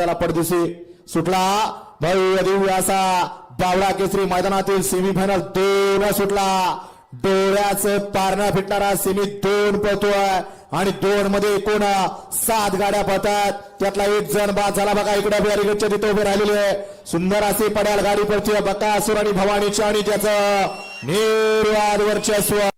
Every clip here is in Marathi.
झाला पडदिशी सुटला भव्य दिव्य असा बावळा केसरी मैदानातील सेमीफायनल 2 सुटला डोळ्याचं पारणं फिटणारा सेमी 2 पळतोय आणि 2 मध्ये एकूण 7 गाड्या पळतात त्यातला एक जण बाद झाला बघा इकडे बॅरिगेटच्या तिथे उभे राहिलेले सुंदर असे पड्याल गाडी पळते बकासूर आणि भवानीची आणि त्याचं निर्वाद वर्चस्व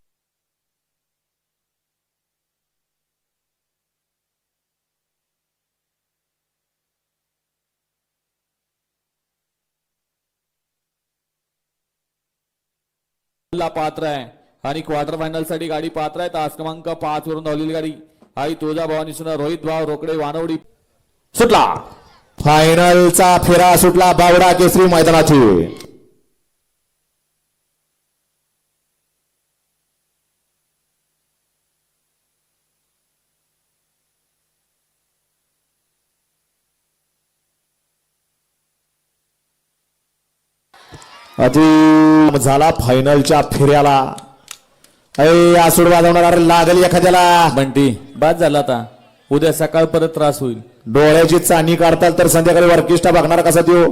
पात्र आहे आणि क्वार्टर फायनल साठी गाडी पात्र आहे तास क्रमांक 5 वरून धावलेली गाडी आई तुळजा भवानी सुना रोहित भाव रोकडे वानवडी सुटला फायनलचा फेरा सुटला बावडा केसरी मैदानाची अति झाला फायनलच्या फेऱ्याला आसूड वाजवणार लागल एखाद्याला बंटी बाद झाला आता उद्या सकाळ परत त्रास होईल डोळ्याची चाणी काढताल तर संध्याकाळी ऑर्केस्ट्रा बघणार कसा त्यो